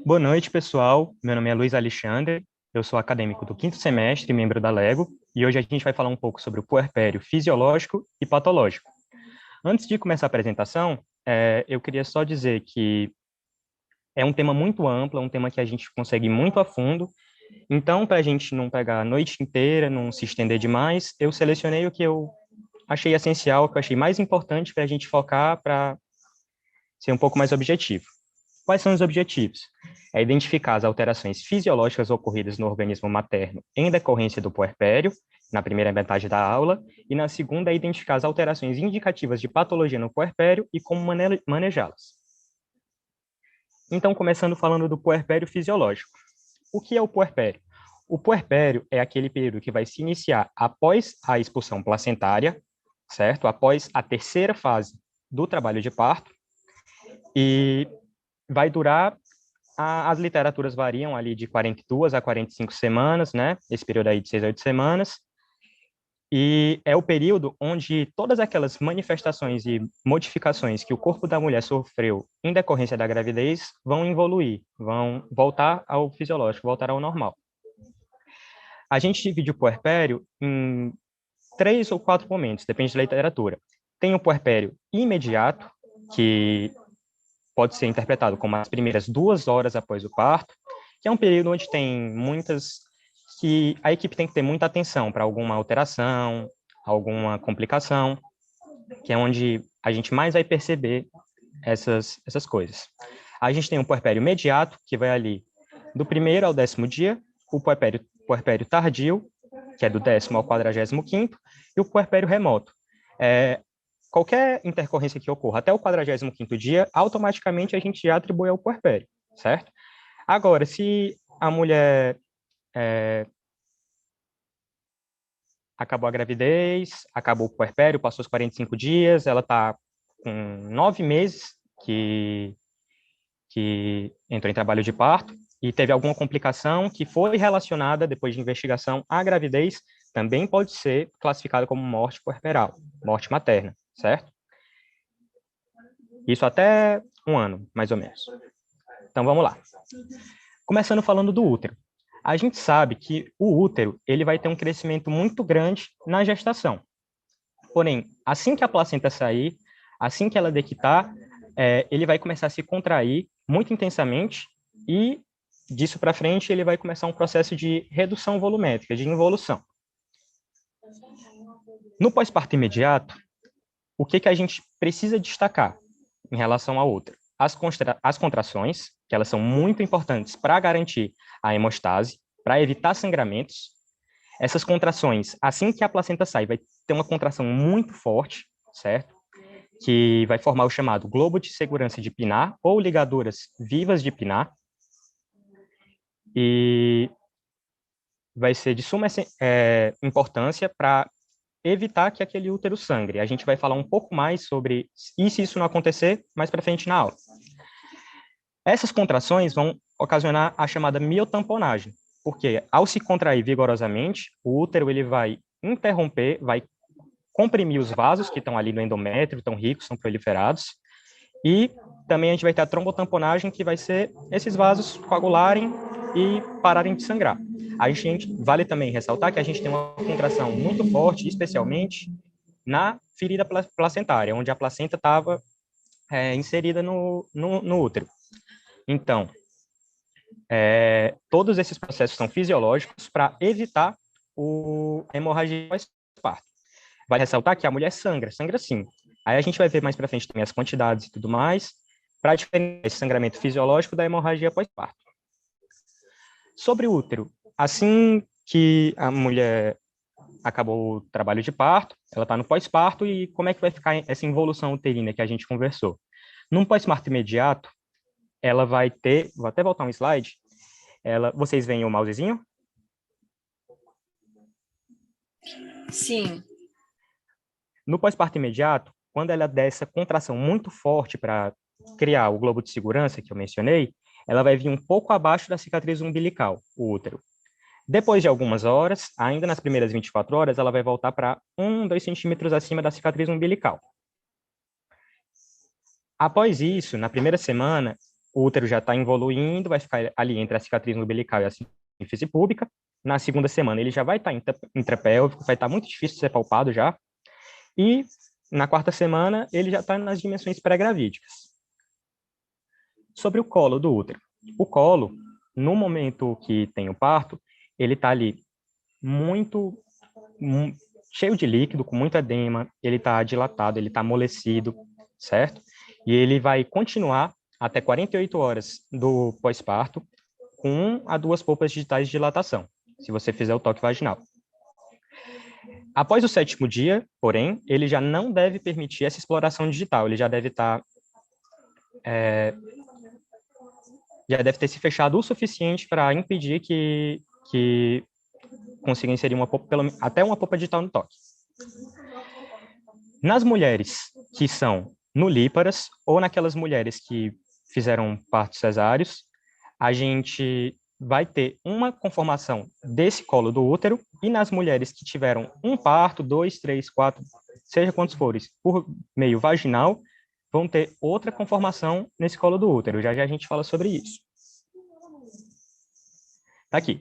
Boa noite, pessoal. Meu nome é Luiz Alexandre, eu sou acadêmico do quinto semestre, membro da LEGO, e hoje a gente vai falar um pouco sobre o puerpério fisiológico e patológico. Antes de começar a apresentação, eu queria só dizer que é um tema muito amplo, é um tema que a gente consegue ir muito a fundo, então, para a gente não pegar a noite inteira, não se estender demais, eu selecionei o que eu achei essencial, o que eu achei mais importante para a gente focar, para ser um pouco mais objetivo. Quais são os objetivos? É identificar as alterações fisiológicas ocorridas no organismo materno em decorrência do puerpério, na primeira metade da aula, e na segunda é identificar as alterações indicativas de patologia no puerpério e como manejá-las. Então, começando falando do puerpério fisiológico. O que é o puerpério? O puerpério é aquele período que vai se iniciar após a expulsão placentária, certo? Após a terceira fase do trabalho de parto, e vai durar as literaturas variam ali de 42 a 45 semanas, né? Esse período aí de 6 a 8 semanas. E é o período onde todas aquelas manifestações e modificações que o corpo da mulher sofreu em decorrência da gravidez vão evoluir, vão voltar ao fisiológico, voltar ao normal. A gente divide o puerpério em 3 ou 4 momentos, depende da literatura. Tem o puerpério imediato, que pode ser interpretado como as primeiras 2 horas após o parto, que é um período onde tem muitas que a equipe tem que ter muita atenção para alguma alteração, alguma complicação, que é onde a gente mais vai perceber essas coisas. A gente tem o puerpério imediato, que vai ali do primeiro ao 10º dia, o puerpério tardio, que é do 10º ao 45º, e o puerpério remoto. Qualquer intercorrência que ocorra até o 45º dia, automaticamente a gente já atribui ao puerpério, certo? Agora, se a mulher acabou a gravidez, acabou o puerpério, passou os 45 dias, ela está com 9 meses que entrou em trabalho de parto e teve alguma complicação que foi relacionada, depois de investigação, à gravidez, também pode ser classificada como morte puerperal, morte materna, certo? Isso até 1 ano, mais ou menos. Então, vamos lá. Começando falando do útero. A gente sabe que o útero ele vai ter um crescimento muito grande na gestação. Porém, assim que a placenta sair, assim que ela dequitar, ele vai começar a se contrair muito intensamente e disso para frente ele vai começar um processo de redução volumétrica, de involução. No pós-parto imediato, o que a gente precisa destacar em relação ao útero? As contrações, que elas são muito importantes para garantir a hemostase, para evitar sangramentos. Essas contrações, assim que a placenta sai, vai ter uma contração muito forte, certo? Que vai formar o chamado globo de segurança de Pinar ou ligaduras vivas de Pinar. E vai ser de suma importância para evitar que aquele útero sangre. A gente vai falar um pouco mais sobre se isso não acontecer mais para frente na aula. Essas contrações vão ocasionar a chamada miotamponagem, porque ao se contrair vigorosamente, o útero ele vai interromper, vai comprimir os vasos que estão ali no endométrio, estão ricos, são proliferados, e também a gente vai ter a trombotamponagem, que vai ser esses vasos coagularem e pararem de sangrar. A gente vale também ressaltar que a gente tem uma contração muito forte, especialmente na ferida placentária, onde a placenta estava inserida no útero. Então, todos esses processos são fisiológicos para evitar a hemorragia pós-parto. Vale ressaltar que a mulher sangra sim. Aí a gente vai ver mais para frente também as quantidades e tudo mais, para diferenciar esse sangramento fisiológico da hemorragia pós-parto. Sobre o útero, assim que a mulher acabou o trabalho de parto, ela está no pós-parto, e como é que vai ficar essa involução uterina que a gente conversou? Num pós-parto imediato, ela vai ter, vou até voltar um slide, vocês veem o mousezinho? Sim. No pós-parto imediato, quando ela der essa contração muito forte para criar o globo de segurança que eu mencionei, ela vai vir um pouco abaixo da cicatriz umbilical, o útero. Depois de algumas horas, ainda nas primeiras 24 horas, ela vai voltar para 2 centímetros acima da cicatriz umbilical. Após isso, na primeira semana, o útero já está evoluindo, vai ficar ali entre a cicatriz umbilical e a sínfise púbica. Na segunda semana, ele já vai estar intrapélvico, vai estar muito difícil de ser palpado já. E na quarta semana, ele já está nas dimensões pré-gravídicas. Sobre o colo do útero. O colo, no momento que tem o parto, ele está ali muito cheio de líquido, com muito edema, ele está dilatado, ele está amolecido, certo? E ele vai continuar até 48 horas do pós-parto com 1 a 2 polpas digitais de dilatação, se você fizer o toque vaginal. Após o 7º dia, porém, ele já não deve permitir essa exploração digital, ele já deve estar... já deve ter se fechado o suficiente para impedir que consiga inserir até uma polpa digital no toque. Nas mulheres que são nulíparas ou naquelas mulheres que fizeram partos cesáreos, a gente vai ter uma conformação desse colo do útero, e nas mulheres que tiveram um parto, 2, 3, 4, seja quantos forem, por meio vaginal, vão ter outra conformação nesse colo do útero. Já já a gente fala sobre isso. Tá aqui.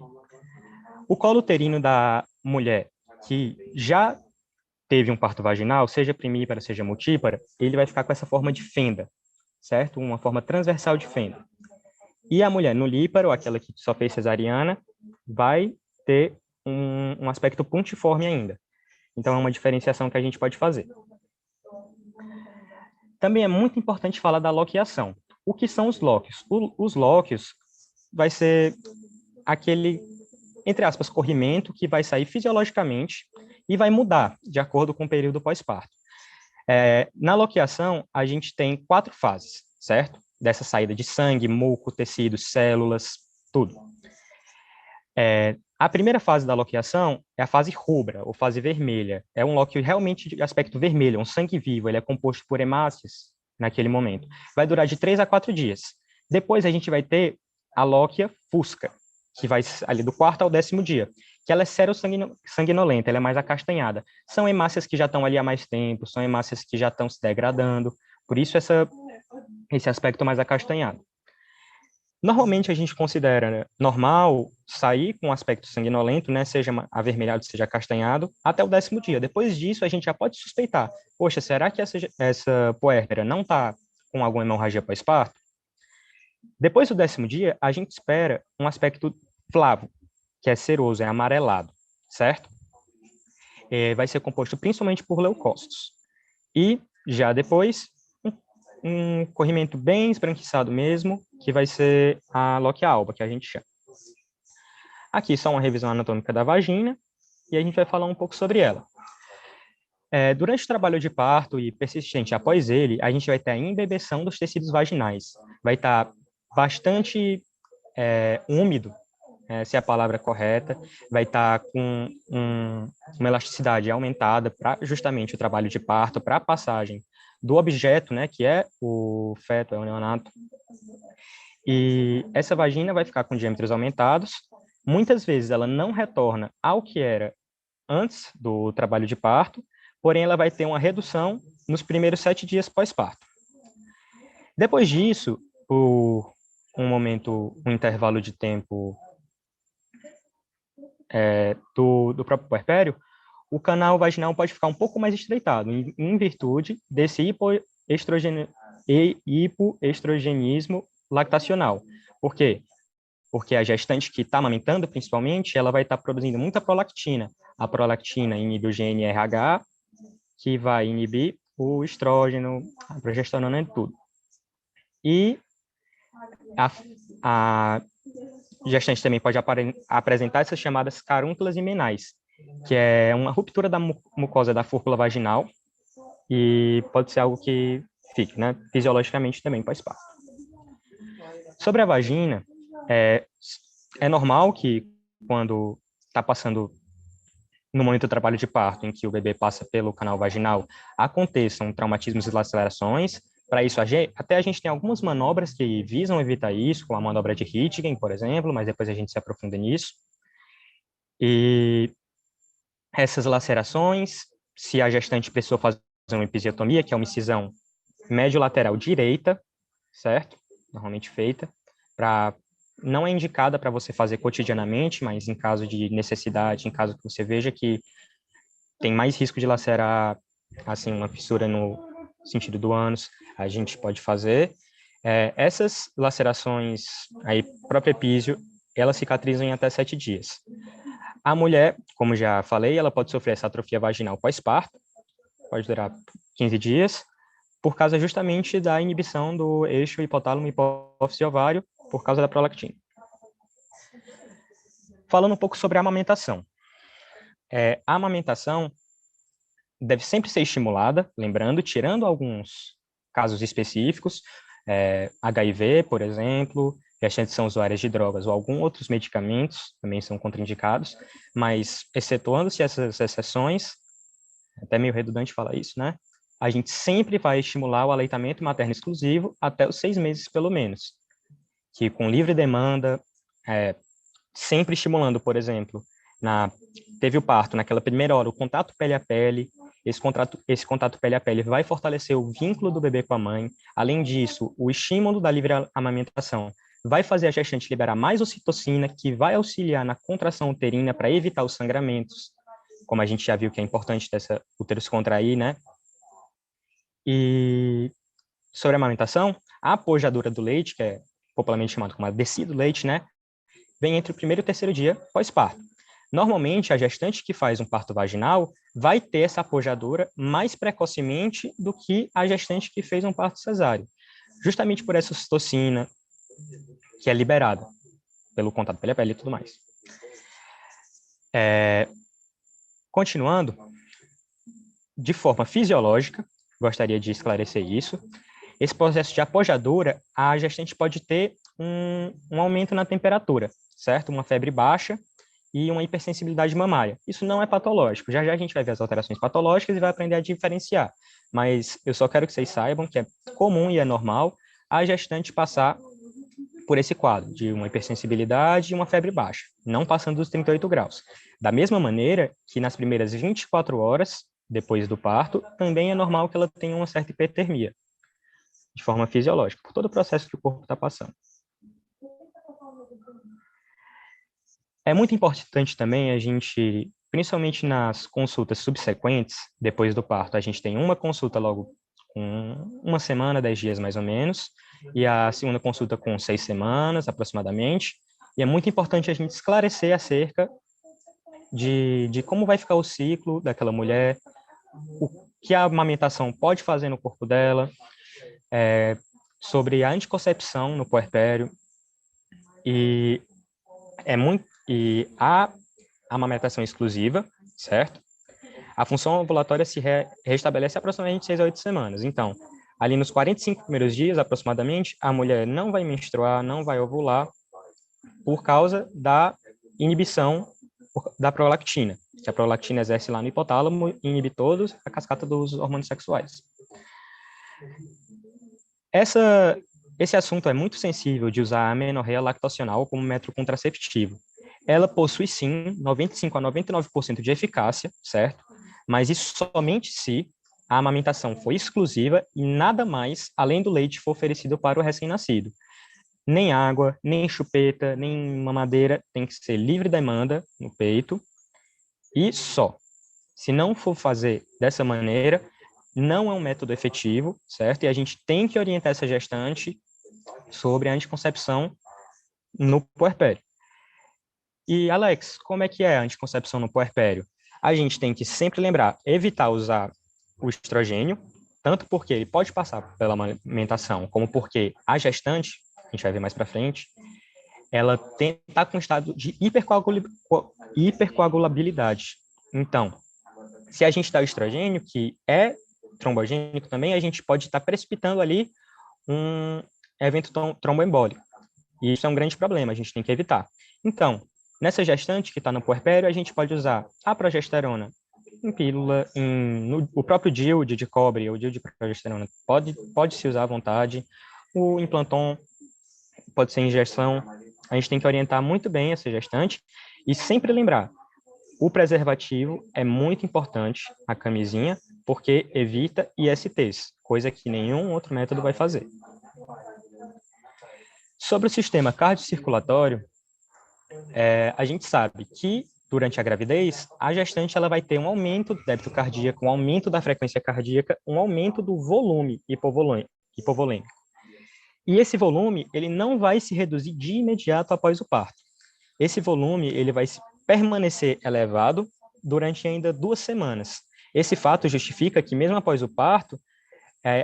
O colo uterino da mulher que já teve um parto vaginal, seja primípara, seja multípara, ele vai ficar com essa forma de fenda, certo? Uma forma transversal de fenda. E a mulher nulípara, ou aquela que só fez cesariana, vai ter um aspecto pontiforme ainda. Então, é uma diferenciação que a gente pode fazer. Também é muito importante falar da loqueação. O que são os lóquios? Os lóquios vai ser aquele, entre aspas, corrimento que vai sair fisiologicamente e vai mudar de acordo com o período pós-parto. Na loqueação, a gente tem 4 fases, certo? Dessa saída de sangue, muco, tecidos, células, tudo. A primeira fase da loqueação é a fase rubra, ou fase vermelha. É um lóquio realmente de aspecto vermelho, um sangue vivo, ele é composto por hemácias naquele momento. Vai durar de 3 a 4 dias. Depois a gente vai ter a lóquia fusca, que vai ali do 4º ao 10º dia, que ela é serossanguinolenta, ela é mais acastanhada. São hemácias que já estão ali há mais tempo, são hemácias que já estão se degradando, por isso esse aspecto mais acastanhado. Normalmente a gente considera normal sair com um aspecto sanguinolento, né, seja avermelhado, seja acastanhado, até o 10º dia. Depois disso, a gente já pode suspeitar. Poxa, será que essa puérpera não está com alguma hemorragia pós-parto? Depois do 10º dia, a gente espera um aspecto flavo, que é seroso, é amarelado, certo? Vai ser composto principalmente por leucócitos. E já depois, um corrimento bem esbranquiçado mesmo, que vai ser a loquia alba, que a gente chama. Aqui só uma revisão anatômica da vagina, e a gente vai falar um pouco sobre ela. Durante o trabalho de parto e persistente após ele, a gente vai ter a embebeção dos tecidos vaginais. Vai estar bastante úmido, se é a palavra correta, vai estar com uma elasticidade aumentada para justamente o trabalho de parto, para a passagem do objeto, né, que é o feto, é o neonato. E essa vagina vai ficar com diâmetros aumentados. Muitas vezes ela não retorna ao que era antes do trabalho de parto, porém ela vai ter uma redução nos primeiros 7 dias pós-parto. Depois disso, por um intervalo de tempo do próprio puerpério, o canal vaginal pode ficar um pouco mais estreitado, em virtude desse hipoestrogenismo lactacional. Por quê? Porque a gestante que está amamentando, principalmente, ela vai estar produzindo muita prolactina. A prolactina inibe o GnRH, que vai inibir o estrógeno, a progesterona e tudo. E a gestante também pode apresentar essas chamadas carúnculas imenais, que é uma ruptura da mucosa da fúrcula vaginal, e pode ser algo que fique, né, fisiologicamente também pós-parto. Sobre a vagina, é normal que quando está passando no momento do trabalho de parto, em que o bebê passa pelo canal vaginal, aconteçam traumatismos e lacerações. Para isso, até a gente tem algumas manobras que visam evitar isso, como a manobra de Röntgen, por exemplo, mas depois a gente se aprofunda nisso. E essas lacerações, se a gestante precisou fazer uma episiotomia, que é uma incisão médio-lateral direita, certo? normalmente feita, não é indicada para você fazer cotidianamente, mas em caso de necessidade, em caso que você veja que tem mais risco de lacerar, assim, uma fissura no sentido do ânus, a gente pode fazer. Essas lacerações aí próprio epísio, elas cicatrizam em até 7 dias. A mulher, como já falei, ela pode sofrer essa atrofia vaginal pós-parto, pode durar 15 dias, por causa justamente da inibição do eixo hipotálamo hipófise ovário, por causa da prolactina. Falando um pouco sobre a amamentação. A amamentação deve sempre ser estimulada, lembrando, tirando alguns casos específicos, HIV, por exemplo, gestantes são usuárias de drogas ou alguns outros medicamentos também são contraindicados, mas excetuando-se essas exceções, até meio redundante falar isso, né? A gente sempre vai estimular o aleitamento materno exclusivo até os 6 meses, pelo menos, que com livre demanda, sempre estimulando, por exemplo, teve o parto, naquela primeira hora, o contato pele a pele, esse contato pele a pele vai fortalecer o vínculo do bebê com a mãe. Além disso, o estímulo da livre amamentação vai fazer a gestante liberar mais ocitocina, que vai auxiliar na contração uterina para evitar os sangramentos, como a gente já viu que é importante dessa útero se contrair, né? E sobre a amamentação, a pojadura do leite, que é popularmente chamado como a descida do leite, né? Vem entre o primeiro e o terceiro dia pós-parto. Normalmente, a gestante que faz um parto vaginal vai ter essa apojadura mais precocemente do que a gestante que fez um parto cesáreo, justamente por essa ocitocina que é liberada pelo contato pele a pele e tudo mais. Continuando, de forma fisiológica, gostaria de esclarecer isso. Esse processo de apojadura, a gestante pode ter um aumento na temperatura, certo? Uma febre baixa e uma hipersensibilidade mamária. Isso não é patológico. Já já a gente vai ver as alterações patológicas e vai aprender a diferenciar. Mas eu só quero que vocês saibam que é comum e é normal a gestante passar por esse quadro de uma hipersensibilidade e uma febre baixa, não passando dos 38 graus. Da mesma maneira que nas primeiras 24 horas depois do parto, também é normal que ela tenha uma certa hipertermia, de forma fisiológica, por todo o processo que o corpo está passando. É muito importante também a gente, principalmente nas consultas subsequentes, depois do parto, a gente tem uma consulta logo com 1 semana, 10 dias mais ou menos, e a segunda consulta com 6 semanas aproximadamente, e é muito importante a gente esclarecer acerca de como vai ficar o ciclo daquela mulher, o que a amamentação pode fazer no corpo dela, sobre a anticoncepção no puerpério, e a amamentação exclusiva, certo? A função ovulatória se restabelece aproximadamente 6 a 8 semanas. Então, ali nos 45 primeiros dias, aproximadamente, a mulher não vai menstruar, não vai ovular, por causa da inibição da prolactina, que a prolactina exerce lá no hipotálamo e inibe todos a cascata dos hormônios sexuais. Esse assunto é muito sensível de usar a amenorreia lactacional como método contraceptivo. Ela possui, sim, 95 a 99% de eficácia, certo? Mas isso somente se a amamentação for exclusiva e nada mais, além do leite, for oferecido para o recém-nascido. Nem água, nem chupeta, nem mamadeira, tem que ser livre demanda no peito e só. Se não for fazer dessa maneira, não é um método efetivo, certo? E a gente tem que orientar essa gestante sobre a anticoncepção no puerpério. E, Alex, como é que é a anticoncepção no puerpério? A gente tem que sempre lembrar, evitar usar o estrogênio, tanto porque ele pode passar pela amamentação, como porque a gestante, a gente vai ver mais para frente, ela está com um estado de hipercoagulabilidade. Então, se a gente dá o estrogênio, que é trombogênico também, a gente pode estar precipitando ali um evento tromboembólico. E isso é um grande problema, a gente tem que evitar. Então, nessa gestante que está no puerpério, a gente pode usar a progesterona em pílula, o próprio DIU de cobre, ou DIU de progesterona, pode se usar à vontade. O implanton pode ser injeção. A gente tem que orientar muito bem essa gestante e sempre lembrar, o preservativo é muito importante, a camisinha, porque evita ISTs, coisa que nenhum outro método vai fazer. Sobre o sistema cardiocirculatório, a gente sabe que durante a gravidez, a gestante ela vai ter um aumento do débito cardíaco, um aumento da frequência cardíaca, um aumento do volume hipovolêmico. E esse volume, ele não vai se reduzir de imediato após o parto. Esse volume, ele vai permanecer elevado durante ainda 2 semanas. Esse fato justifica que, mesmo após o parto,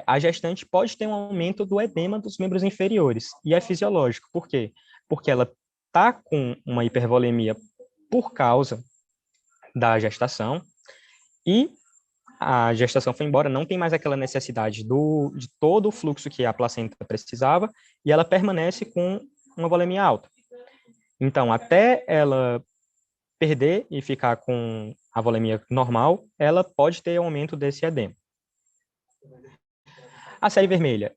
a gestante pode ter um aumento do edema dos membros inferiores. E é fisiológico. Por quê? Porque ela está com uma hipervolemia por causa da gestação e a gestação foi embora, não tem mais aquela necessidade de todo o fluxo que a placenta precisava e ela permanece com uma volemia alta. Então, até ela perder e ficar com a volemia normal, ela pode ter aumento desse edema. A série vermelha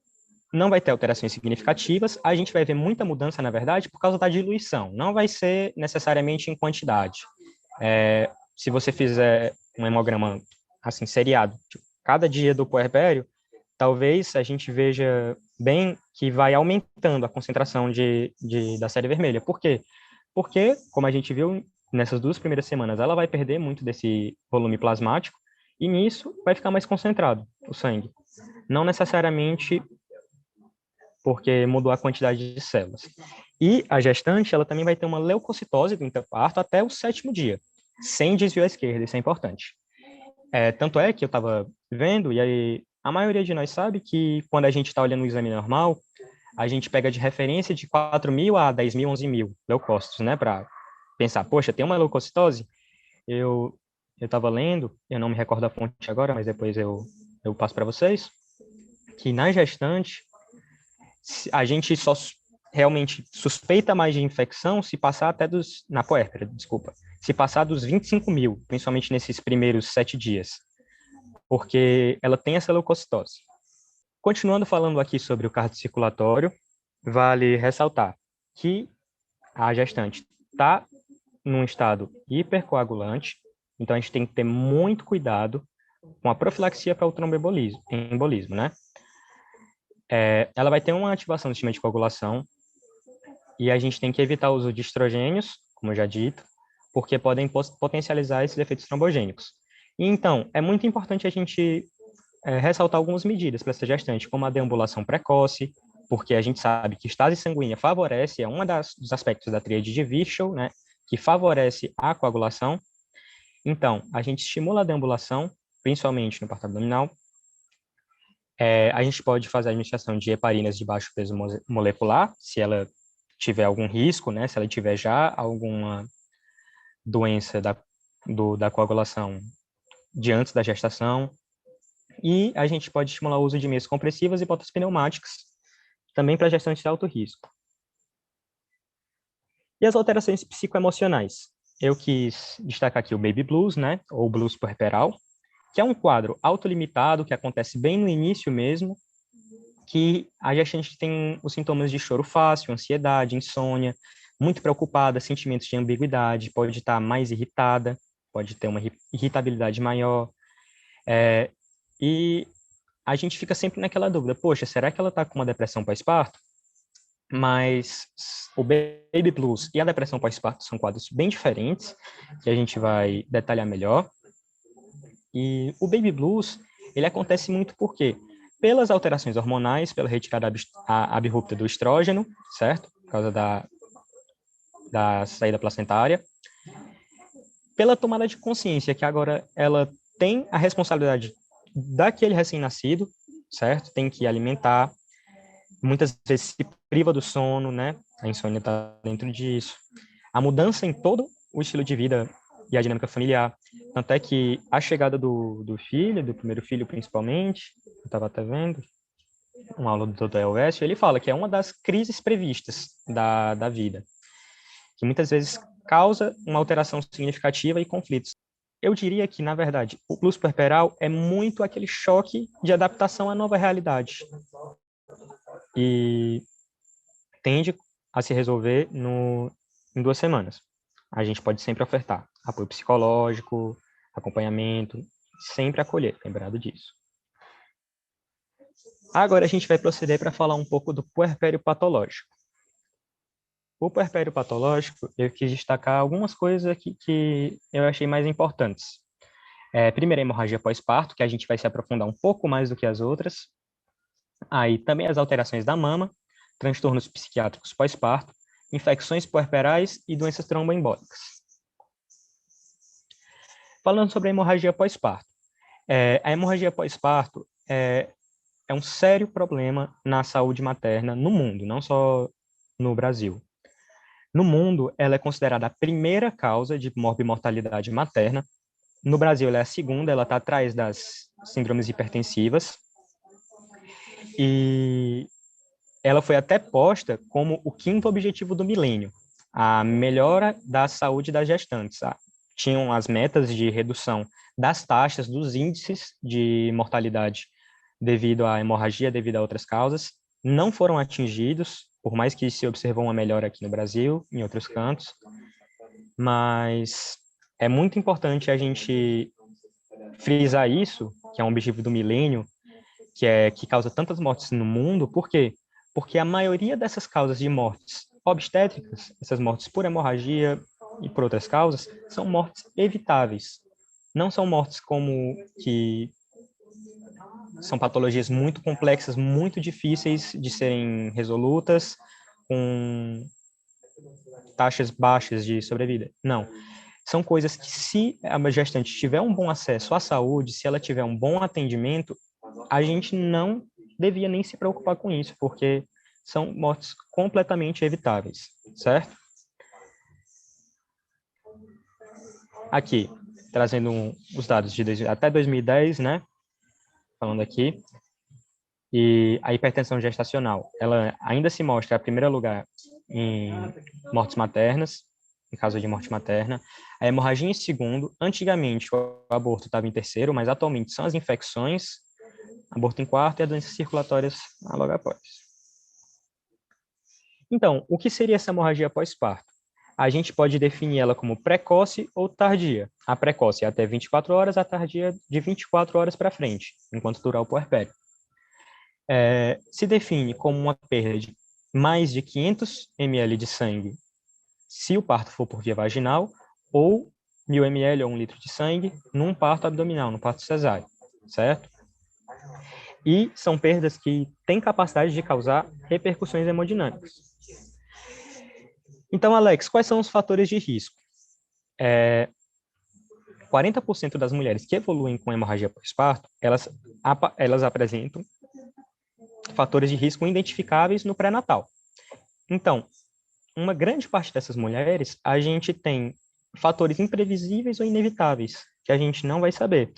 não vai ter alterações significativas, a gente vai ver muita mudança, na verdade, por causa da diluição, não vai ser necessariamente em quantidade. Se você fizer um hemograma assim, seriado, tipo, cada dia do puerpério, talvez a gente veja bem que vai aumentando a concentração da série vermelha. Por quê? Porque, como a gente viu nessas 2 primeiras semanas, ela vai perder muito desse volume plasmático e nisso vai ficar mais concentrado o sangue. Não necessariamente porque mudou a quantidade de células. E a gestante, ela também vai ter uma leucocitose do intraparto até o 7º dia, sem desvio à esquerda, isso é importante. Tanto é que eu estava vendo, e aí a maioria de nós sabe que quando a gente está olhando o exame normal, a gente pega de referência de 4.000 a 10.000, 11.000 leucócitos, né, para pensar, poxa, tem uma leucocitose? Eu estava lendo, eu não me recordo a fonte agora, mas depois eu passo para vocês, que na gestante, a gente só realmente suspeita mais de infecção se passar até na puérpera, desculpa, se passar dos 25.000, principalmente nesses primeiros 7 dias, porque ela tem essa leucocitose. Continuando falando aqui sobre o cardiocirculatório, vale ressaltar que a gestante está num estado hipercoagulante, então a gente tem que ter muito cuidado com a profilaxia para o tromboembolismo, né? Ela vai ter uma ativação do sistema de coagulação e a gente tem que evitar o uso de estrogênios, como eu já dito, porque podem potencializar esses efeitos trombogênicos. E, então, é muito importante a gente ressaltar algumas medidas para essa gestante, como a deambulação precoce, porque a gente sabe que estase sanguínea favorece, é um dos aspectos da tríade de Virchow, né, que favorece a coagulação. Então, a gente estimula a deambulação, principalmente no parto abdominal. A gente pode fazer a administração de heparinas de baixo peso molecular, se ela tiver algum risco, né, se ela tiver já alguma doença da coagulação de antes da gestação. E a gente pode estimular o uso de meias compressivas e botas pneumáticas, também para gestantes de alto risco. E as alterações psicoemocionais? Eu quis destacar aqui o Baby Blues, né, ou Blues puerperal, que é um quadro autolimitado, que acontece bem no início mesmo, que a gestante tem os sintomas de choro fácil, ansiedade, insônia, muito preocupada, sentimentos de ambiguidade, pode estar mais irritada, pode ter uma irritabilidade maior, e a gente fica sempre naquela dúvida, poxa, será que ela está com uma depressão pós-parto? Mas o Baby Blues e a depressão pós-parto são quadros bem diferentes, que a gente vai detalhar melhor. E o Baby Blues, ele acontece muito por quê? Pelas alterações hormonais, pela retirada abrupta do estrógeno, certo? Por causa da saída placentária. Pela tomada de consciência, que agora ela tem a responsabilidade daquele recém-nascido, certo? Tem que alimentar. Muitas vezes se priva do sono, né? A insônia está dentro disso. A mudança em todo o estilo de vida e a dinâmica familiar. Tanto é que a chegada do filho, do primeiro filho principalmente, eu estava até vendo uma aula do Dr. Elvésio, ele fala que é uma das crises previstas da vida, que muitas vezes causa uma alteração significativa e conflitos. Eu diria que, na verdade, o plus puerperal é muito aquele choque de adaptação à nova realidade. E tende a se resolver em 2 semanas. A gente pode sempre ofertar apoio psicológico, acompanhamento, sempre acolher, lembrado disso. Agora a gente vai proceder para falar um pouco do puerpério patológico. o puerpério patológico, eu quis destacar algumas coisas aqui que eu achei mais importantes. Primeiro, a hemorragia pós-parto, que a gente vai se aprofundar um pouco mais do que as outras. Aí também as alterações da mama, transtornos psiquiátricos pós-parto, infecções puerperais e doenças tromboembólicas. Falando sobre a hemorragia pós-parto. A hemorragia pós-parto é um sério problema na saúde materna no mundo, não só no Brasil. No mundo, ela é considerada a primeira causa de morbimortalidade materna. No Brasil, ela é a segunda, ela está atrás das síndromes hipertensivas. E ela foi até posta como o quinto objetivo do milênio, a melhora da saúde das gestantes. Tinham as metas de redução das taxas, dos índices de mortalidade devido à hemorragia, devido a outras causas, não foram atingidos, por mais que se observou uma melhora aqui no Brasil, em outros cantos, mas é muito importante a gente frisar isso, que é um objetivo do milênio, que causa tantas mortes no mundo. Por quê? Porque a maioria dessas causas de mortes obstétricas, essas mortes por hemorragia e por outras causas, são mortes evitáveis. Não são mortes como que são patologias muito complexas, muito difíceis de serem resolutas, com taxas baixas de sobrevida. Não. São coisas que, se a gestante tiver um bom acesso à saúde, se ela tiver um bom atendimento, a gente não devia nem se preocupar com isso, porque são mortes completamente evitáveis, certo? Aqui, trazendo os dados de até 2010, né? Falando aqui. E a hipertensão gestacional, ela ainda se mostra em primeiro lugar em mortes maternas, em caso de morte materna. A hemorragia em segundo. Antigamente, o aborto estava em terceiro, mas atualmente são as infecções, aborto em quarto e as doenças circulatórias logo após. Então, o que seria essa hemorragia pós-parto? A gente pode definir ela como precoce ou tardia. A precoce é até 24 horas, a tardia de 24 horas para frente, enquanto durar o puerpério. Se define como uma perda de mais de 500 ml de sangue se o parto for por via vaginal, ou 1.000 ml ou 1 litro de sangue num parto abdominal, no parto cesáreo, certo? E são perdas que têm capacidade de causar repercussões hemodinâmicas. Então, Alex, quais são os fatores de risco? 40% das mulheres que evoluem com hemorragia pós-parto, elas apresentam fatores de risco identificáveis no pré-natal. Então, uma grande parte dessas mulheres, a gente tem fatores imprevisíveis ou inevitáveis, que a gente não vai saber.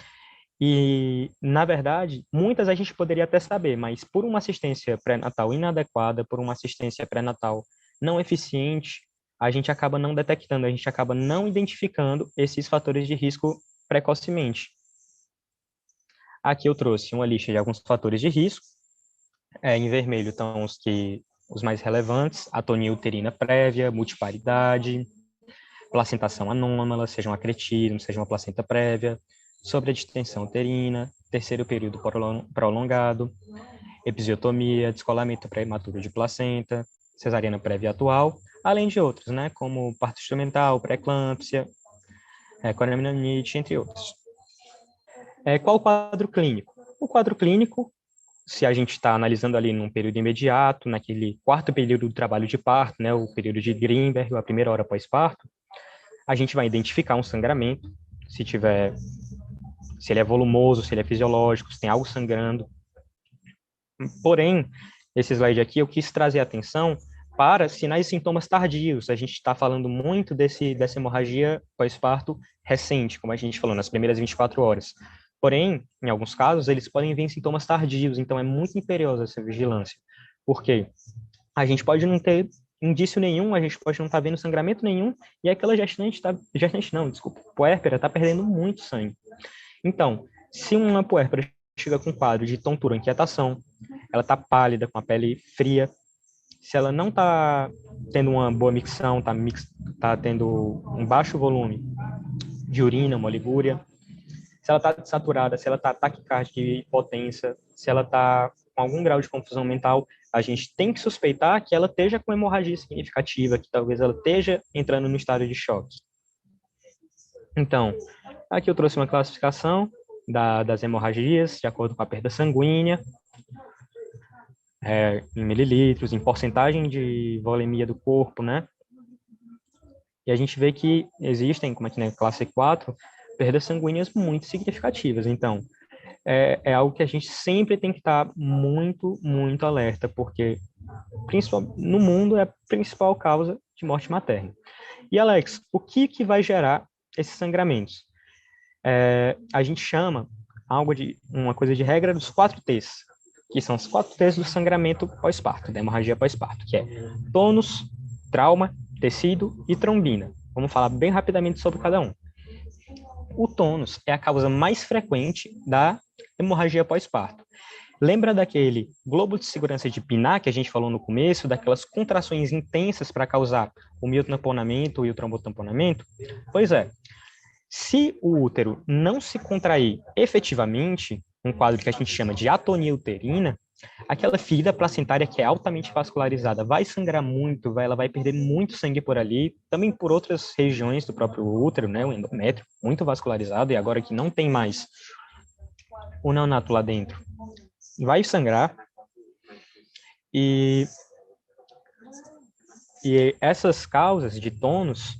E, na verdade, muitas a gente poderia até saber, mas por uma assistência pré-natal inadequada, por uma assistência pré-natal não eficiente, a gente acaba não detectando, a gente acaba não identificando esses fatores de risco precocemente. Aqui eu trouxe uma lista de alguns fatores de risco. Em vermelho estão os mais relevantes: atonia uterina prévia, multiparidade, placentação anômala, seja uma cretina, seja uma placenta prévia, sobredistensão uterina, terceiro período prolongado, episiotomia, descolamento prematuro de placenta, cesariana prévia atual, além de outros, né, como parto instrumental, pré-eclâmpsia, coronamnite, entre outros. Qual o quadro clínico? O quadro clínico, se a gente está analisando ali num período imediato, naquele quarto período do trabalho de parto, né, o período de Grinberg, a primeira hora pós-parto, a gente vai identificar um sangramento, se ele é volumoso, se ele é fisiológico, se tem algo sangrando. Porém, esse slide aqui eu quis trazer atenção para sinais e sintomas tardios. A gente está falando muito dessa hemorragia pós-parto recente, como a gente falou, nas primeiras 24 horas. Porém, em alguns casos, eles podem vir sintomas tardios, então é muito imperiosa essa vigilância. Por quê? A gente pode não ter indício nenhum, a gente pode não estar vendo sangramento nenhum, e aquela puérpera está perdendo muito sangue. Então, se uma puérpera chega com quadro de tontura, inquietação, ela está pálida, com a pele fria, se ela não está tendo uma boa micção, está tendo um baixo volume de urina, uma oligúria, se ela está desaturada, se ela está taquicárdica e hipotensa, se ela está com algum grau de confusão mental, a gente tem que suspeitar que ela esteja com hemorragia significativa, que talvez ela esteja entrando no estado de choque. Então, aqui eu trouxe uma classificação das hemorragias, de acordo com a perda sanguínea, em mililitros, em porcentagem de volemia do corpo, né? E a gente vê que existem, como aqui na classe 4, perdas sanguíneas muito significativas. Então, é algo que a gente sempre tem que estar muito, muito alerta, porque no mundo é a principal causa de morte materna. E, Alex, o que vai gerar esses sangramentos? A gente chama uma coisa de regra dos 4 T's, que são os 4 T's do sangramento pós-parto, da hemorragia pós-parto, que é tônus, trauma, tecido e trombina. Vamos falar bem rapidamente sobre cada um. O tônus é a causa mais frequente da hemorragia pós-parto. Lembra daquele globo de segurança de Pinar que a gente falou no começo, daquelas contrações intensas para causar o miotamponamento e o trombotamponamento? Pois é, se o útero não se contrair efetivamente, um quadro que a gente chama de atonia uterina, aquela ferida placentária que é altamente vascularizada vai sangrar muito, ela vai perder muito sangue por ali, também por outras regiões do próprio útero, né, o endométrio, muito vascularizado, e agora que não tem mais o neonato lá dentro, vai sangrar, e essas causas de tônus,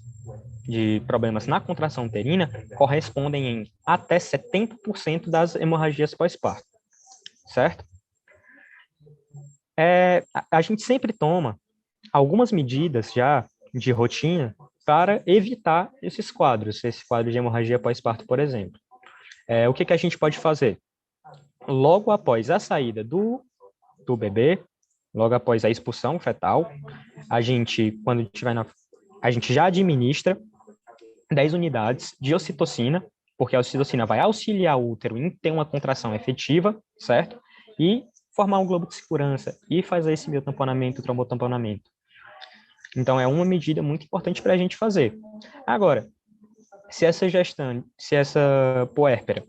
de problemas na contração uterina, correspondem em até 70% das hemorragias pós-parto, certo? A gente sempre toma algumas medidas já de rotina para evitar esses quadros, esse quadro de hemorragia pós-parto, por exemplo. O que a gente pode fazer? Logo após a saída do bebê, logo após a expulsão fetal, a gente já administra 10 unidades de ocitocina, porque a ocitocina vai auxiliar o útero em ter uma contração efetiva, certo? E formar um globo de segurança e fazer esse miotamponamento, trombotamponamento. Então, é uma medida muito importante para a gente fazer. Agora, se essa puérpera,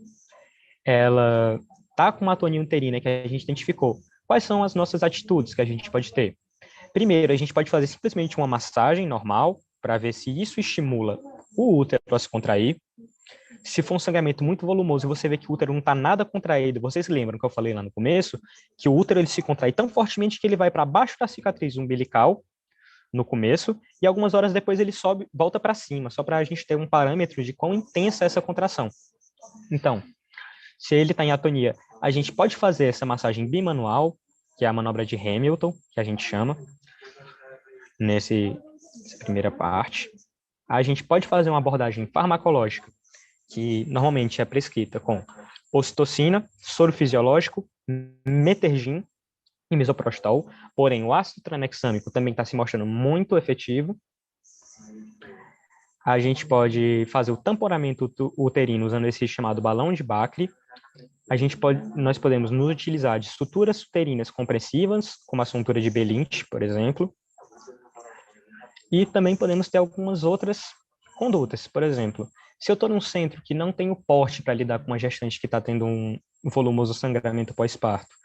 ela está com uma atonia uterina que a gente identificou, quais são as nossas atitudes que a gente pode ter? Primeiro, a gente pode fazer simplesmente uma massagem normal, para ver se isso estimula o útero a se contrair. Se for um sangramento muito volumoso e você vê que o útero não está nada contraído, vocês lembram que eu falei lá no começo, que o útero ele se contrai tão fortemente que ele vai para baixo da cicatriz umbilical, no começo, e algumas horas depois ele sobe, volta para cima, só para a gente ter um parâmetro de quão intensa é essa contração. Então, se ele está em atonia, a gente pode fazer essa massagem bimanual, que é a manobra de Hamilton, que a gente chama, nessa primeira parte. A gente pode fazer uma abordagem farmacológica, que normalmente é prescrita com ocitocina, soro fisiológico, metergin e misoprostol, porém o ácido tranexâmico também está se mostrando muito efetivo. A gente pode fazer o tamponamento uterino usando esse chamado balão de Bacri. Nós podemos nos utilizar de estruturas uterinas compressivas, como a suntura de Belint, por exemplo. E também podemos ter algumas outras condutas. Por exemplo, se eu estou num centro que não tem o porte para lidar com uma gestante que está tendo um volumoso sangramento pós-parto,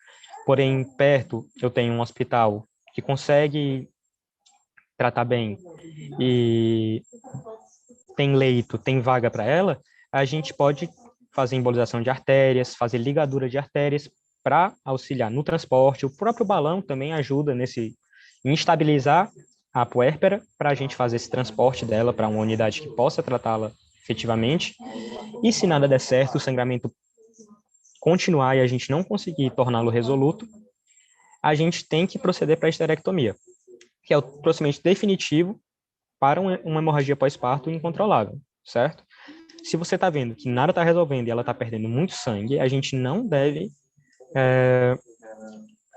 porém perto eu tenho um hospital que consegue tratar bem e tem leito, tem vaga para ela, a gente pode fazer embolização de artérias, fazer ligadura de artérias para auxiliar no transporte. O próprio balão também ajuda em estabilizar a puérpera para a gente fazer esse transporte dela para uma unidade que possa tratá-la efetivamente. E se nada der certo, o sangramento continuar e a gente não conseguir torná-lo resoluto, a gente tem que proceder para a esterectomia, que é o procedimento definitivo para uma hemorragia pós-parto incontrolável, certo? Se você está vendo que nada está resolvendo e ela está perdendo muito sangue, a gente não deve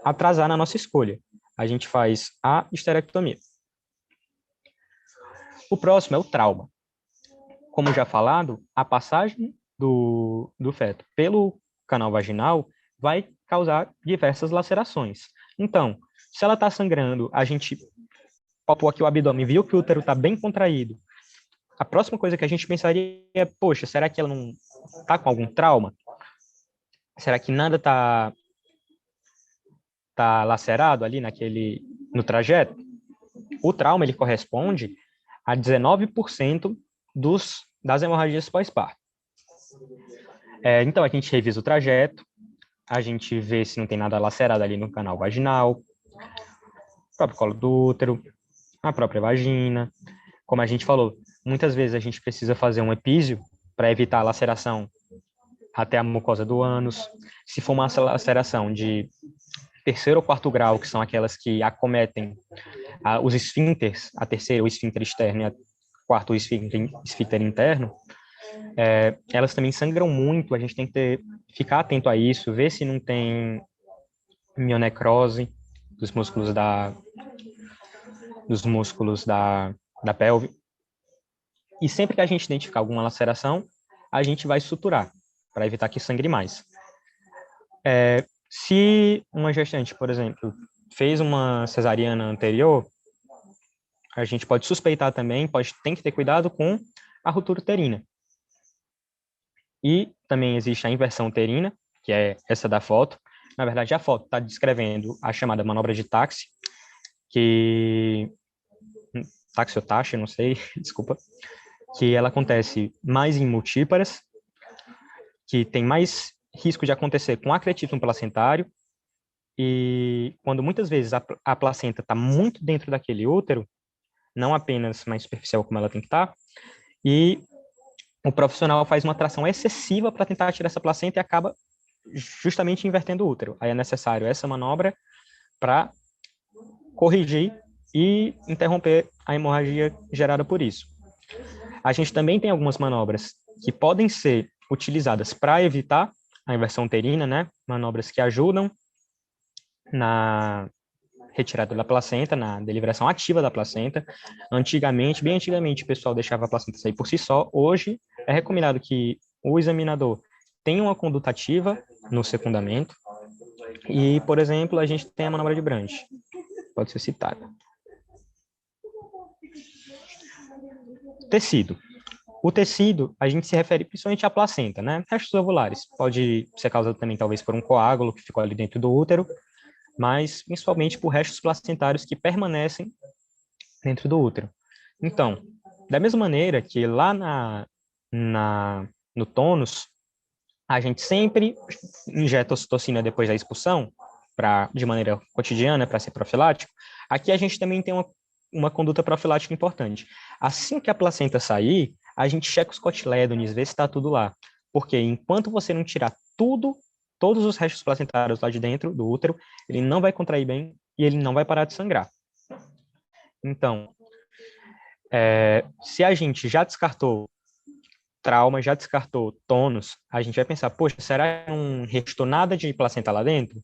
atrasar na nossa escolha. A gente faz a esterectomia. O próximo é o trauma. Como já falado, a passagem do feto pelo canal vaginal vai causar diversas lacerações. Então, se ela está sangrando, a gente palpou aqui o abdômen, viu que o útero está bem contraído. A próxima coisa que a gente pensaria é, poxa, será que ela não está com algum trauma? Será que nada está tá lacerado ali no trajeto, o trauma ele corresponde a 19% das hemorragias pós-parto. Então, a gente revisa o trajeto, a gente vê se não tem nada lacerado ali no canal vaginal, o próprio colo do útero, a própria vagina. Como a gente falou, muitas vezes a gente precisa fazer um epísio para evitar a laceração até a mucosa do ânus. Se for uma laceração de terceiro ou quarto grau, que são aquelas que acometem os esfíncteres, a terceira, o esfíncter externo, e a quarta, o esfíncter interno, elas também sangram muito, a gente tem que ficar atento a isso, ver se não tem mionecrose dos músculos da pelve. E sempre que a gente identificar alguma laceração, a gente vai suturar, para evitar que sangre mais. Se uma gestante, por exemplo, fez uma cesariana anterior, a gente pode suspeitar também, tem que ter cuidado com a ruptura uterina. E também existe a inversão uterina, que é essa da foto. Na verdade, a foto está descrevendo a chamada manobra de táxi, táxi ou taxa, não sei, desculpa, que ela acontece mais em multíparas, que tem mais risco de acontecer com acretismo placentário, e quando muitas vezes a placenta está muito dentro daquele útero, não apenas mais superficial como ela tem que estar, e o profissional faz uma tração excessiva para tentar tirar essa placenta e acaba justamente invertendo o útero. Aí é necessário essa manobra para corrigir e interromper a hemorragia gerada por isso. A gente também tem algumas manobras que podem ser utilizadas para evitar a inversão uterina, né? Manobras que ajudam na retirada da placenta, na deliberação ativa da placenta. Antigamente, bem antigamente, o pessoal deixava a placenta sair por si só. Hoje, é recomendado que o examinador tenha uma conduta ativa no secundamento. E, por exemplo, a gente tem a manobra de Brandt. Pode ser citada. Tecido. O tecido, a gente se refere principalmente à placenta, né? Restos ovulares. Pode ser causado também, talvez, por um coágulo que ficou ali dentro do útero, mas principalmente por restos placentários que permanecem dentro do útero. Então, da mesma maneira que lá no tônus, a gente sempre injeta ocitocina depois da expulsão, de maneira cotidiana, para ser profilático, aqui a gente também tem uma conduta profilática importante. Assim que a placenta sair, a gente checa os cotilédones, vê se está tudo lá. Porque enquanto você não tirar todos os restos placentários lá de dentro do útero, ele não vai contrair bem e ele não vai parar de sangrar. Então, se a gente já descartou trauma, já descartou tônus, a gente vai pensar, poxa, será que não restou nada de placenta lá dentro?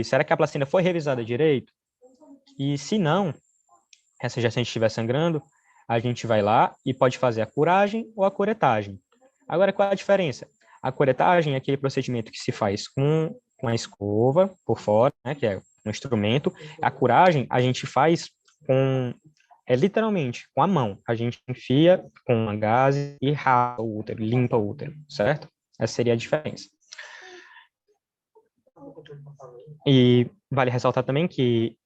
Será que a placenta foi revisada direito? E se não, essa gestante estiver sangrando, a gente vai lá e pode fazer a curagem ou a curetagem. Agora, qual é a diferença? A curetagem é aquele procedimento que se faz com a escova por fora, né, que é um instrumento. A curagem a gente faz literalmente com a mão. A gente enfia com uma gaze e rala o útero, limpa o útero, certo? Essa seria a diferença. E vale ressaltar também que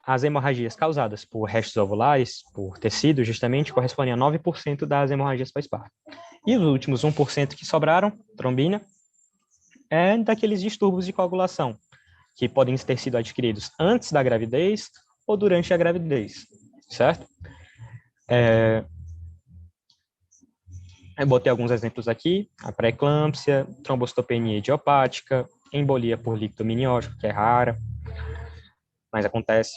as hemorragias causadas por restos ovulares, por tecido, justamente correspondem a 9% das hemorragias pós-parto. E os últimos 1% que sobraram, trombina, é daqueles distúrbios de coagulação, que podem ter sido adquiridos antes da gravidez ou durante a gravidez, certo? Eu botei alguns exemplos aqui: a pré-eclâmpsia, trombocitopenia idiopática, embolia por líquido amniótico, que é rara, mas acontece,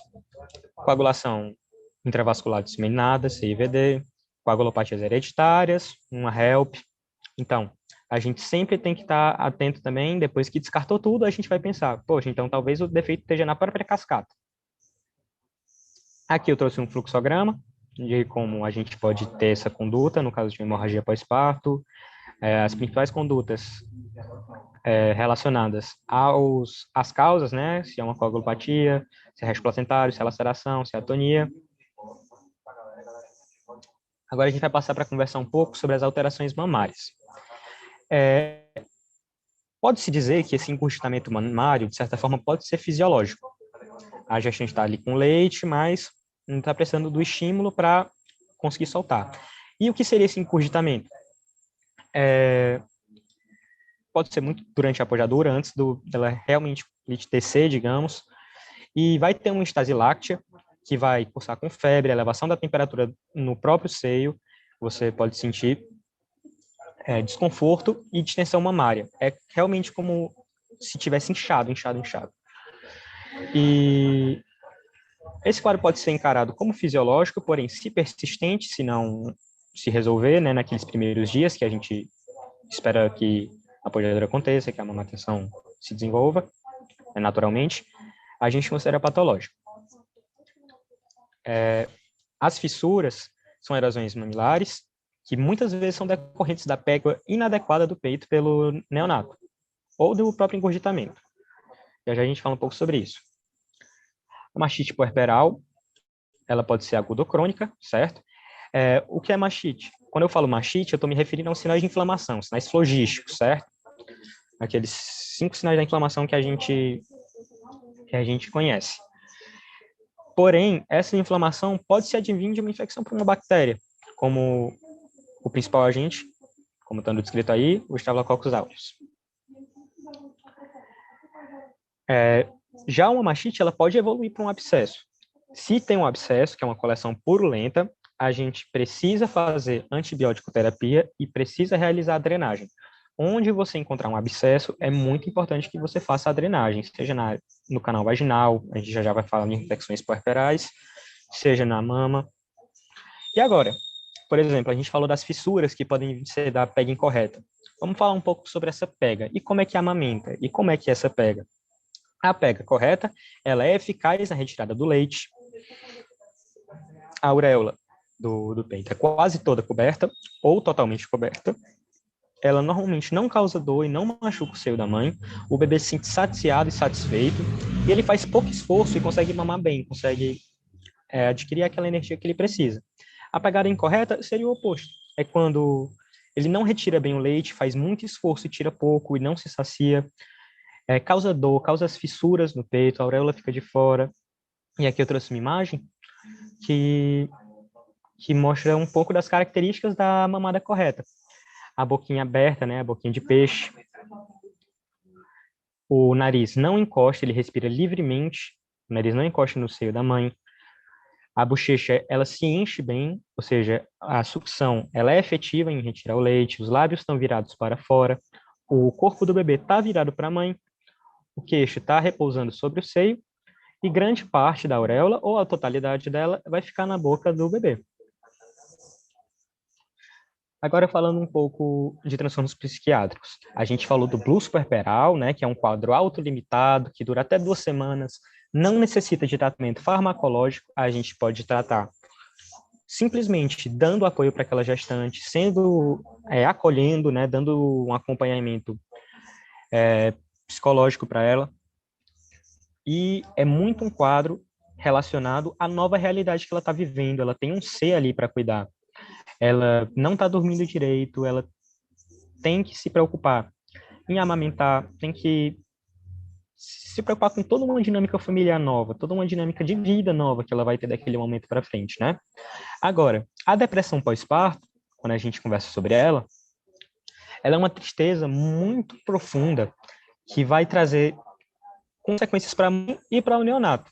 coagulação intravascular disseminada, CIVD, coagulopatias hereditárias, uma HELP. Então, a gente sempre tem que estar atento também, depois que descartou tudo, a gente vai pensar, poxa, então talvez o defeito esteja na própria cascata. Aqui eu trouxe um fluxograma de como a gente pode ter essa conduta no caso de hemorragia pós-parto, as principais condutas relacionadas às causas, né? Se é uma coagulopatia, se é resto placentário, se é laceração, se é atonia. Agora a gente vai passar para conversar um pouco sobre as alterações mamárias. Pode-se dizer que esse encurtamento mamário, de certa forma, pode ser fisiológico. A gestante está ali com leite, mas não está precisando do estímulo para conseguir soltar. E o que seria esse encurtamento? Pode ser muito durante a pojadura, antes dela realmente tecer, digamos, e vai ter uma estase láctea, que vai cursar com febre, elevação da temperatura no próprio seio, você pode sentir desconforto e distensão mamária. É realmente como se tivesse inchado. E esse quadro pode ser encarado como fisiológico, porém, se persistente, se não se resolver, né, naqueles primeiros dias que a gente espera que a pojadura aconteça, que a amamentação se desenvolva naturalmente, a gente considera patológico. As fissuras são erosões mamilares, que muitas vezes são decorrentes da pega inadequada do peito pelo neonato, ou do próprio engurgitamento. Já a gente fala um pouco sobre isso. A mastite puerperal, ela pode ser aguda ou crônica, certo? O que é mastite? Quando eu falo mastite, eu estou me referindo aos sinais de inflamação, sinais flogísticos, certo? Aqueles 5 sinais da inflamação que a gente conhece. Porém, essa inflamação pode se advir de uma infecção por uma bactéria, como o principal agente, como está descrito aí, o Staphylococcus aureus. Já uma mastite, ela pode evoluir para um abscesso. Se tem um abscesso, que é uma coleção purulenta, a gente precisa fazer antibiótico terapia e precisa realizar a drenagem. Onde você encontrar um abscesso, é muito importante que você faça a drenagem, seja no canal vaginal, a gente já vai falar de infecções puerperais, seja na mama. E agora, por exemplo, a gente falou das fissuras que podem ser da pega incorreta. Vamos falar um pouco sobre essa pega, e como é que amamenta, e como é que é essa pega. A pega correta, ela é eficaz na retirada do leite. A auréola do peito é quase toda coberta, ou totalmente coberta. Ela normalmente não causa dor e não machuca o seio da mãe. O bebê se sente saciado e satisfeito. E ele faz pouco esforço e consegue mamar bem, consegue adquirir aquela energia que ele precisa. A pegada incorreta seria o oposto. É quando ele não retira bem o leite, faz muito esforço e tira pouco e não se sacia. Causa dor, causa as fissuras no peito, a auréola fica de fora. E aqui eu trouxe uma imagem que mostra um pouco das características da mamada correta. A boquinha aberta, né, a boquinha de peixe. O nariz não encosta, ele respira livremente. O nariz não encosta no seio da mãe. A bochecha, ela se enche bem, ou seja, a sucção, ela é efetiva em retirar o leite. Os lábios estão virados para fora. O corpo do bebê está virado para a mãe. O queixo está repousando sobre o seio. E grande parte da auréola, ou a totalidade dela, vai ficar na boca do bebê. Agora, falando um pouco de transtornos psiquiátricos. A gente falou do blues puerperal, né, que é um quadro autolimitado, que dura até 2 semanas, não necessita de tratamento farmacológico, a gente pode tratar simplesmente dando apoio para aquela gestante, acolhendo, né, dando um acompanhamento psicológico para ela. E é muito um quadro relacionado à nova realidade que ela está vivendo, ela tem um ser ali para cuidar. Ela não está dormindo direito, ela tem que se preocupar em amamentar, tem que se preocupar com toda uma dinâmica familiar nova, toda uma dinâmica de vida nova que ela vai ter daquele momento para frente, né? Agora, a depressão pós-parto, quando a gente conversa sobre ela é uma tristeza muito profunda que vai trazer consequências para a mãe e para o neonato.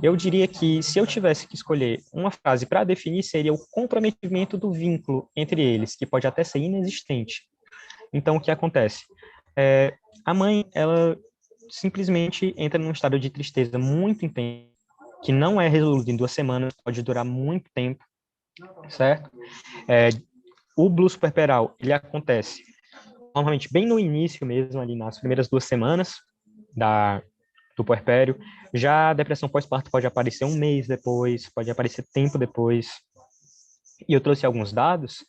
Eu diria que, se eu tivesse que escolher uma frase para definir, seria o comprometimento do vínculo entre eles, que pode até ser inexistente. Então, o que acontece? A mãe, ela simplesmente entra num estado de tristeza muito intenso, que não é resolvido em 2 semanas, pode durar muito tempo, certo? O blues puerperal, ele acontece normalmente bem no início mesmo, ali nas primeiras 2 semanas do puerpério. Já a depressão pós-parto pode aparecer 1 mês depois, pode aparecer tempo depois. E eu trouxe alguns dados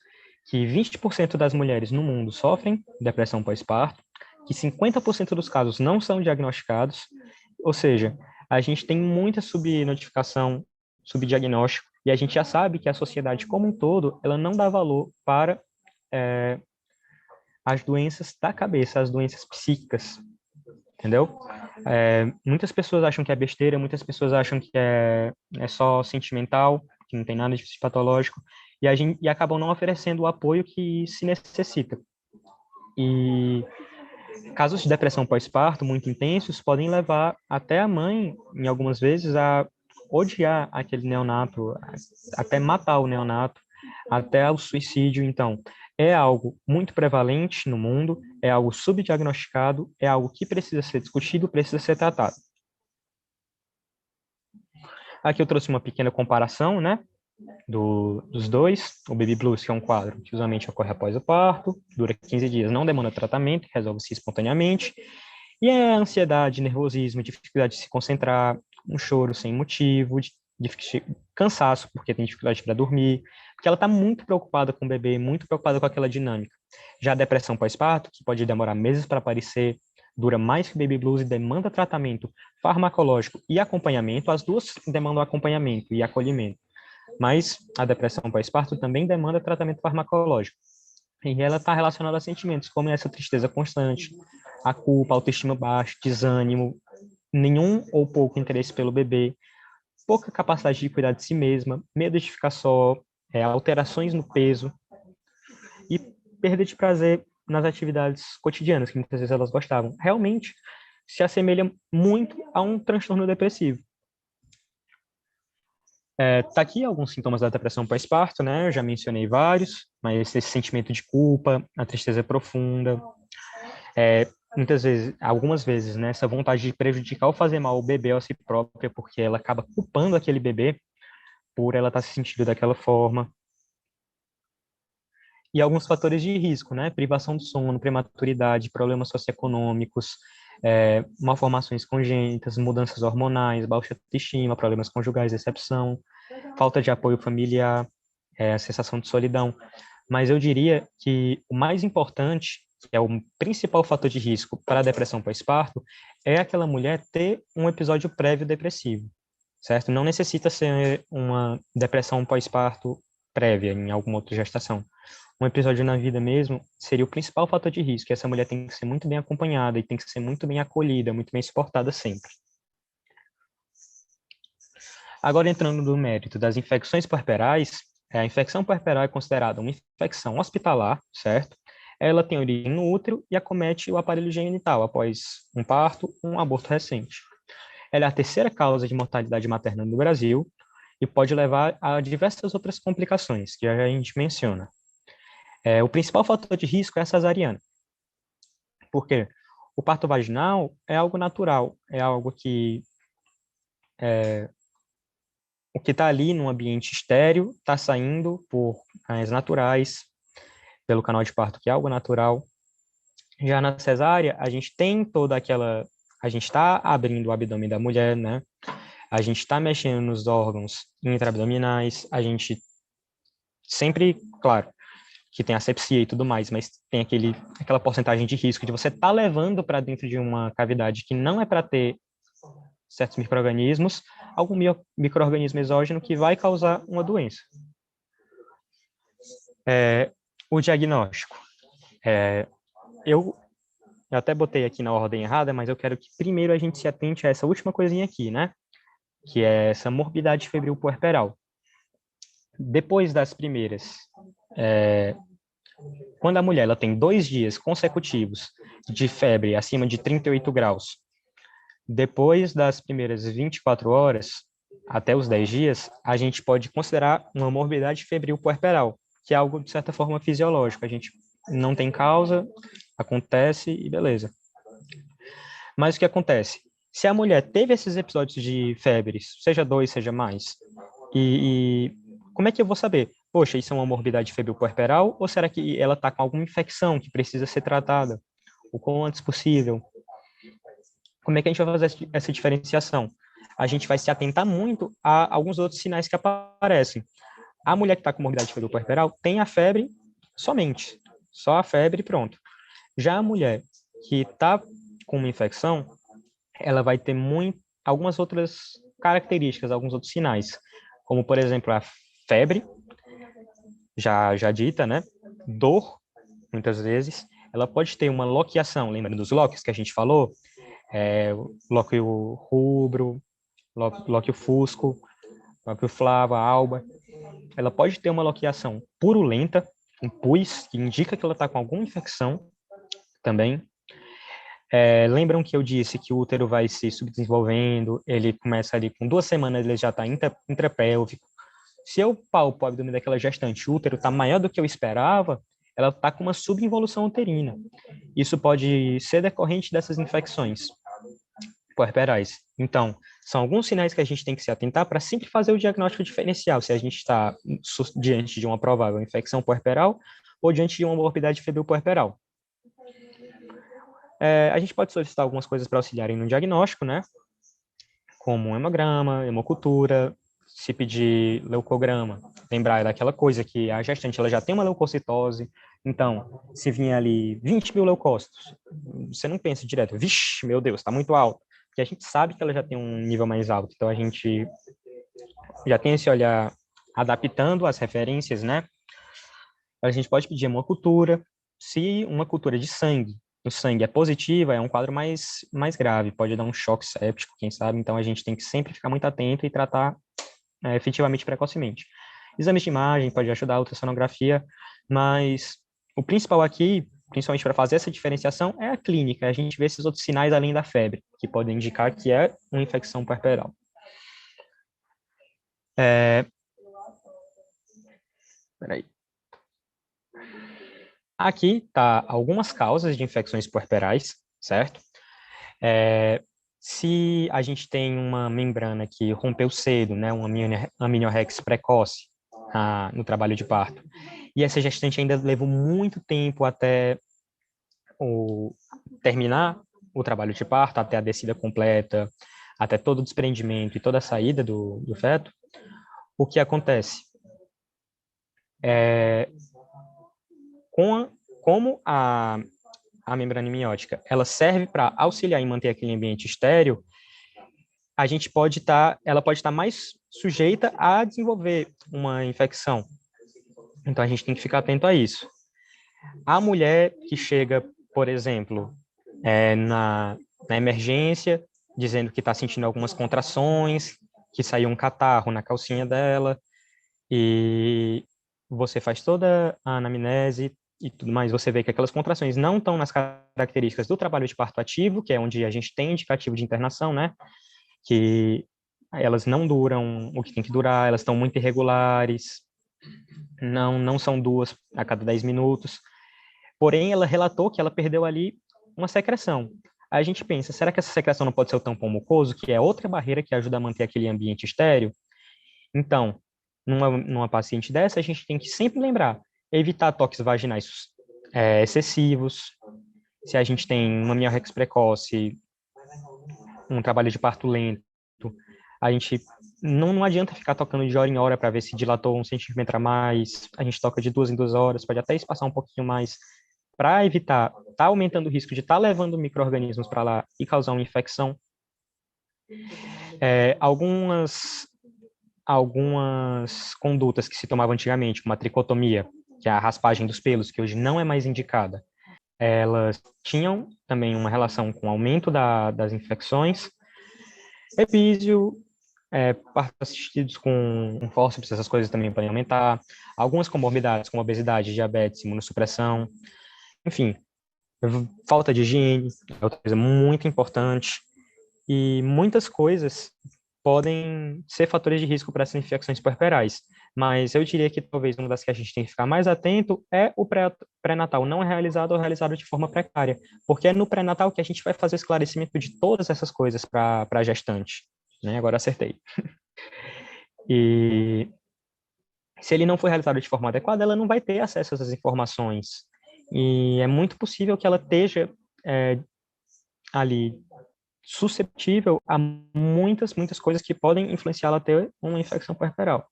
que 20% das mulheres no mundo sofrem depressão pós-parto, que 50% dos casos não são diagnosticados, ou seja, a gente tem muita subnotificação, subdiagnóstico, e a gente já sabe que a sociedade como um todo, ela não dá valor para as doenças da cabeça, as doenças psíquicas, entendeu? Muitas pessoas acham que é besteira, muitas pessoas acham que é só sentimental, que não tem nada de patológico, e acabam não oferecendo o apoio que se necessita. E casos de depressão pós-parto muito intensos podem levar até a mãe, em algumas vezes, a odiar aquele neonato, até matar o neonato, até ao suicídio. Então, é algo muito prevalente no mundo, é algo subdiagnosticado, é algo que precisa ser discutido, precisa ser tratado. Aqui eu trouxe uma pequena comparação, né, dos dois. O Baby Blues, que é um quadro que usualmente ocorre após o parto, dura 15 dias, não demanda tratamento, resolve-se espontaneamente. E é ansiedade, nervosismo, dificuldade de se concentrar, um choro sem motivo, cansaço, porque tem dificuldade para dormir, porque ela está muito preocupada com o bebê, muito preocupada com aquela dinâmica. Já a depressão pós-parto, que pode demorar meses para aparecer, dura mais que o baby blues e demanda tratamento farmacológico e acompanhamento, as duas demandam acompanhamento e acolhimento. Mas a depressão pós-parto também demanda tratamento farmacológico. E ela está relacionada a sentimentos como essa tristeza constante, a culpa, a autoestima baixa, desânimo, nenhum ou pouco interesse pelo bebê, pouca capacidade de cuidar de si mesma, medo de ficar só, alterações no peso e perda de prazer nas atividades cotidianas, que muitas vezes elas gostavam. Realmente se assemelha muito a um transtorno depressivo. Tá aqui alguns sintomas da depressão pós-parto, né? Eu já mencionei vários, mas esse sentimento de culpa, a tristeza profunda, muitas vezes, algumas vezes, né? Essa vontade de prejudicar ou fazer mal ao bebê ou a si própria, porque ela acaba culpando aquele bebê por ela estar se sentindo daquela forma. E alguns fatores de risco, né? Privação do sono, prematuridade, problemas socioeconômicos, malformações congênitas, mudanças hormonais, baixa autoestima, problemas conjugais, decepção, falta de apoio familiar, a sensação de solidão. Mas eu diria que o mais importante, que é o principal fator de risco para a depressão pós-parto, é aquela mulher ter um episódio prévio depressivo, certo? Não necessita ser uma depressão pós-parto prévia em alguma outra gestação. Um episódio na vida mesmo seria o principal fator de risco. E essa mulher tem que ser muito bem acompanhada e tem que ser muito bem acolhida, muito bem suportada sempre. Agora, entrando no mérito das infecções puerperais, a infecção puerperal é considerada uma infecção hospitalar, certo? Ela tem origem no útero e acomete o aparelho genital após um parto ou um aborto recente. Ela é a terceira causa de mortalidade materna no Brasil e pode levar a diversas outras complicações, que a gente menciona. O principal fator de risco é a cesariana. Por quê? O parto vaginal é algo natural, é algo que o que está ali no ambiente estéril está saindo por canais naturais, pelo canal de parto, que é algo natural. Já na cesárea, a gente tem toda aquela... A gente está abrindo o abdômen da mulher, né? A gente está mexendo nos órgãos intraabdominais, a gente sempre, claro, que tem asepsia e tudo mais, mas tem aquela porcentagem de risco de você estar levando para dentro de uma cavidade que não é para ter certos micro-organismos, algum micro-organismo exógeno que vai causar uma doença. O diagnóstico. Eu até botei aqui na ordem errada, mas eu quero que primeiro a gente se atente a essa última coisinha aqui, né? Que é essa morbidade febril puerperal. Depois das primeiras, quando a mulher ela tem 2 dias consecutivos de febre acima de 38 graus, depois das primeiras 24 horas, até os 10 dias, a gente pode considerar uma morbidade febril puerperal, que é algo, de certa forma, fisiológico. A gente não tem causa, acontece e beleza. Mas o que acontece? Se a mulher teve esses episódios de febres, seja 2, seja mais, e como é que eu vou saber? Poxa, isso é uma morbidade febril puerperal ou será que ela está com alguma infecção que precisa ser tratada o quanto antes possível? Como é que a gente vai fazer essa diferenciação? A gente vai se atentar muito a alguns outros sinais que aparecem. A mulher que está com morbidade febril puerperal tem a febre somente, só a febre e pronto. Já a mulher que está com uma infecção, ela vai ter algumas outras características, alguns outros sinais, como, por exemplo, a febre, já dita, né? Dor, muitas vezes, ela pode ter uma loqueação, lembra dos loques que a gente falou? Lóquio rubro, lóquio fusco, lóquio flava, alba. Ela pode ter uma loqueação purulenta, um pus, que indica que ela está com alguma infecção também. Lembram que eu disse que o útero vai se subdesenvolvendo, ele começa ali com 2 semanas, ele já está intrapélvico. Se eu palpo o abdômen daquela gestante, o útero está maior do que eu esperava, ela está com uma subinvolução uterina. Isso pode ser decorrente dessas infecções puerperais. Então, são alguns sinais que a gente tem que se atentar para sempre fazer o diagnóstico diferencial, se a gente está diante de uma provável infecção puerperal ou diante de uma morbidade febril puerperal. A gente pode solicitar algumas coisas para auxiliarem no diagnóstico, né? Como hemograma, hemocultura, se pedir leucograma, lembrar daquela coisa que a gestante ela já tem uma leucocitose, então, se vier ali 20 mil leucócitos, você não pensa direto, vixe, meu Deus, está muito alto, porque a gente sabe que ela já tem um nível mais alto, então a gente já tem esse olhar adaptando as referências, né? A gente pode pedir hemocultura, se uma cultura de sangue, o sangue é positiva, é um quadro mais grave, pode dar um choque séptico, quem sabe, então a gente tem que sempre ficar muito atento e tratar efetivamente precocemente. Exames de imagem pode ajudar a ultrassonografia, mas o principal aqui, principalmente para fazer essa diferenciação, é a clínica. A gente vê esses outros sinais além da febre, que podem indicar que é uma infecção puerperal. Peraí. Aqui tá algumas causas de infecções puerperais, certo? Se a gente tem uma membrana que rompeu cedo, né, um amniorrex precoce no trabalho de parto, e essa gestante ainda levou muito tempo até terminar o trabalho de parto, até a descida completa, até todo o desprendimento e toda a saída do feto, o que acontece? Como a membrana amniótica ela serve para auxiliar em manter aquele ambiente estéril, ela pode estar mais sujeita a desenvolver uma infecção. Então a gente tem que ficar atento a isso. A mulher que chega, por exemplo, na emergência, dizendo que está sentindo algumas contrações, que saiu um catarro na calcinha dela, e você faz toda a anamnese e tudo mais, você vê que aquelas contrações não estão nas características do trabalho de parto ativo, que é onde a gente tem indicativo de internação, né? Que elas não duram o que tem que durar, elas estão muito irregulares, não são 2 a cada 10 minutos. Porém, ela relatou que ela perdeu ali uma secreção. Aí a gente pensa, será que essa secreção não pode ser o tampão mucoso, que é outra barreira que ajuda a manter aquele ambiente estéril? Então, numa paciente dessa, a gente tem que sempre lembrar, evitar toques vaginais excessivos. Se a gente tem uma amniorrex precoce, um trabalho de parto lento, a gente não adianta ficar tocando de hora em hora para ver se dilatou 1 centímetro a mais, a gente toca de 2 em 2 horas, pode até espaçar um pouquinho mais, para evitar aumentando o risco de levando micro-organismos para lá e causar uma infecção. Algumas condutas que se tomavam antigamente, como a tricotomia, que é a raspagem dos pelos, que hoje não é mais indicada, elas tinham também uma relação com o aumento das infecções. Epísio, partos assistidos com fórceps, essas coisas também podem aumentar. Algumas comorbidades, como obesidade, diabetes, imunossupressão, enfim, falta de higiene é outra coisa muito importante. E muitas coisas podem ser fatores de risco para essas infecções puerperais. Mas eu diria que talvez uma das que a gente tem que ficar mais atento é o pré-natal não realizado ou realizado de forma precária, porque é no pré-natal que a gente vai fazer o esclarecimento de todas essas coisas para a gestante. Né? Agora acertei. E se ele não for realizado de forma adequada, ela não vai ter acesso a essas informações. E é muito possível que ela esteja ali susceptível a muitas coisas que podem influenciá-la a ter uma infecção puerperal.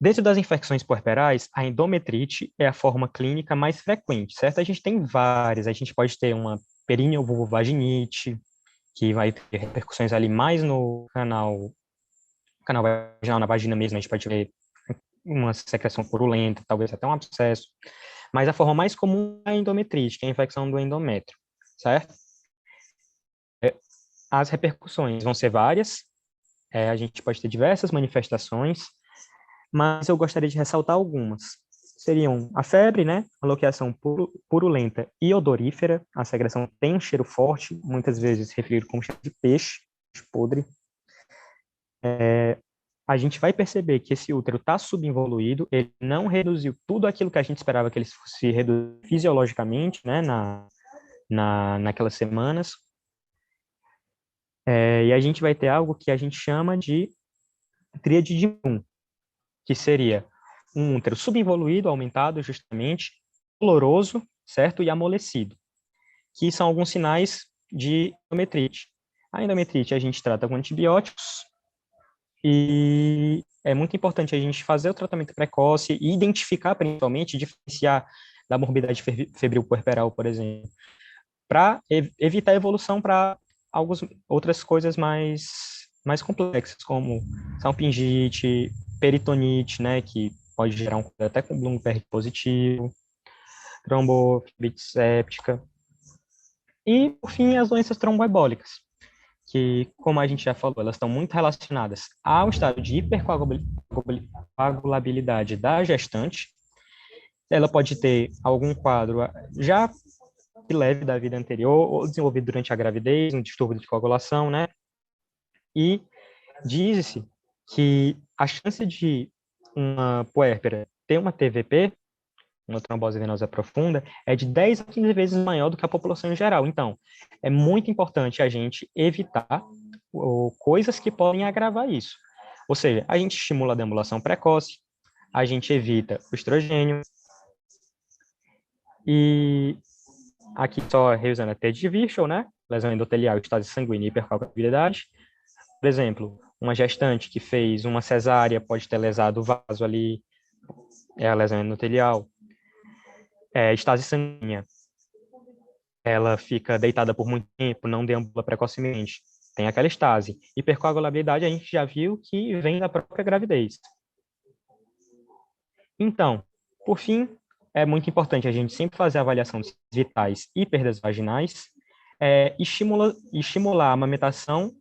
Dentro das infecções puerperais, a endometrite é a forma clínica mais frequente, certo? A gente tem várias, a gente pode ter uma perineovulvovaginite, que vai ter repercussões ali mais no canal vaginal, na vagina mesmo, a gente pode ver uma secreção purulenta, talvez até um abscesso. Mas a forma mais comum é a endometrite, que é a infecção do endométrio, certo? As repercussões vão ser várias, a gente pode ter diversas manifestações, mas eu gostaria de ressaltar algumas. Seriam a febre, né? A loqueação purulenta e odorífera. A secreção tem um cheiro forte, muitas vezes referido como cheiro de peixe podre. A gente vai perceber que esse útero está subinvoluído, ele não reduziu tudo aquilo que a gente esperava que ele fosse reduzir fisiologicamente, né? Naquelas semanas. E a gente vai ter algo que a gente chama de tríade de Moon, que seria um útero subinvoluído, aumentado justamente, doloroso, certo? E amolecido, que são alguns sinais de endometrite. A endometrite a gente trata com antibióticos e é muito importante a gente fazer o tratamento precoce e identificar, principalmente, diferenciar da morbidade febril puerperal, por exemplo, para evitar a evolução para outras coisas mais complexas, como salpingite, peritonite, né, que pode gerar um quadro até com Bloomberg positivo, trombofibite séptica, e, por fim, as doenças tromboembólicas, que, como a gente já falou, elas estão muito relacionadas ao estado de hipercoagulabilidade da gestante. Ela pode ter algum quadro já leve da vida anterior ou desenvolvido durante a gravidez, um distúrbio de coagulação, né? E diz-se que a chance de uma puérpera ter uma TVP, uma trombose venosa profunda, é de 10 a 15 vezes maior do que a população em geral. Então, é muito importante a gente evitar coisas que podem agravar isso. Ou seja, a gente estimula a deambulação precoce, a gente evita o estrogênio, e aqui só reusando a T de Virchow, né? Lesão endotelial, estase sanguínea e hipercoagulabilidade. Por exemplo, uma gestante que fez uma cesárea pode ter lesado o vaso ali, é a lesão endotelial. Estase sanguínea, ela fica deitada por muito tempo, não deambula precocemente. Tem aquela estase. Hipercoagulabilidade a gente já viu que vem da própria gravidez. Então, por fim, é muito importante a gente sempre fazer a avaliação dos vitais e perdas vaginais, estimular a amamentação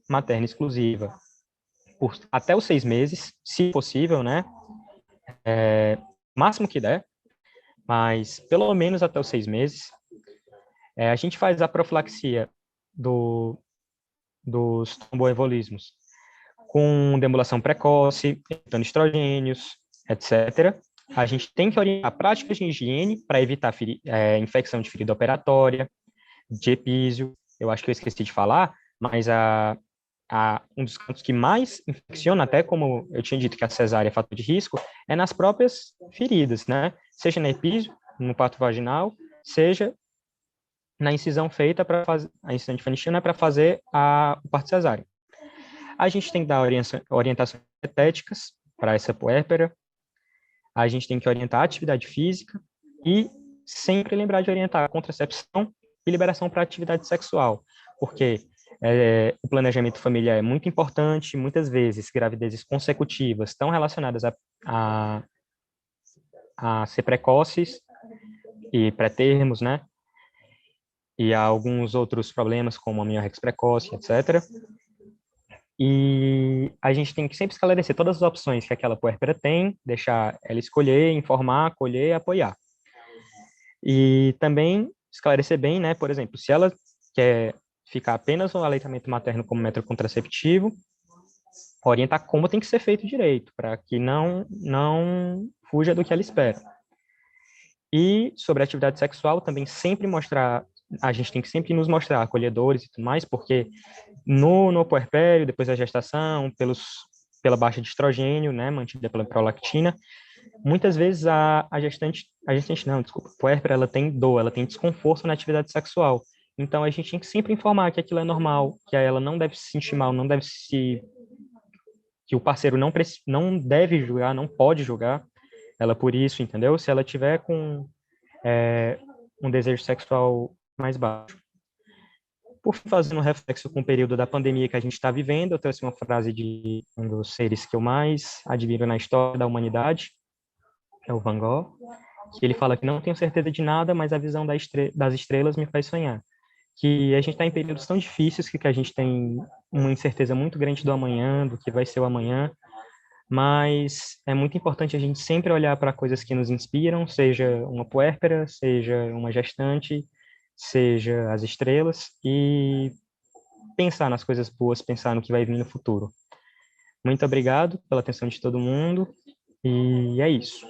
materna exclusiva por até os 6 meses, se possível, né? Máximo que der, mas pelo menos até os 6 meses. A gente faz a profilaxia dos tromboembolismos com deambulação precoce, evitando estrogênios, etc. A gente tem que orientar práticas de higiene para evitar infecção de ferida operatória, de epísio. Eu acho que eu esqueci de falar, mas um dos cantos que mais infecciona, até como eu tinha dito que a cesárea é fator de risco, é nas próprias feridas, né? Seja na epísio, no parto vaginal, seja na incisão feita para fazer a incisão de Pfannenstiel, para fazer o parto cesáreo. A gente tem que dar orientações dietéticas para essa puérpera, a gente tem que orientar a atividade física e sempre lembrar de orientar a contracepção e liberação para atividade sexual, porque o planejamento familiar é muito importante, muitas vezes gravidezes consecutivas estão relacionadas a ser precoces e pré-termos, né? E há alguns outros problemas, como amniorrex precoce, etc. E a gente tem que sempre esclarecer todas as opções que aquela puérpera tem, deixar ela escolher, informar, acolher e apoiar. E também esclarecer bem, né, por exemplo, se ela quer ficar apenas no aleitamento materno como método contraceptivo, orientar como tem que ser feito direito, para que não fuja do que ela espera. E sobre a atividade sexual, também sempre mostrar, a gente tem que sempre nos mostrar acolhedores e tudo mais, porque no puerpério, depois da gestação, pela baixa de estrogênio, né, mantida pela prolactina, muitas vezes a gestante não, desculpa, a puérpera, ela tem dor, ela tem desconforto na atividade sexual. Então, a gente tem que sempre informar que aquilo é normal, que ela não deve se sentir mal, que o parceiro não deve julgar, não pode julgar ela por isso, entendeu? Se ela tiver com um desejo sexual mais baixo. Por fazer um reflexo com o período da pandemia que a gente está vivendo, eu trouxe uma frase de um dos seres que eu mais admiro na história da humanidade, é o Van Gogh, que ele fala que não tenho certeza de nada, mas a visão das estrelas me faz sonhar. Que a gente está em períodos tão difíceis que a gente tem uma incerteza muito grande do amanhã, do que vai ser o amanhã, mas é muito importante a gente sempre olhar para coisas que nos inspiram, seja uma puérpera, seja uma gestante, seja as estrelas, e pensar nas coisas boas, pensar no que vai vir no futuro. Muito obrigado pela atenção de todo mundo, e é isso.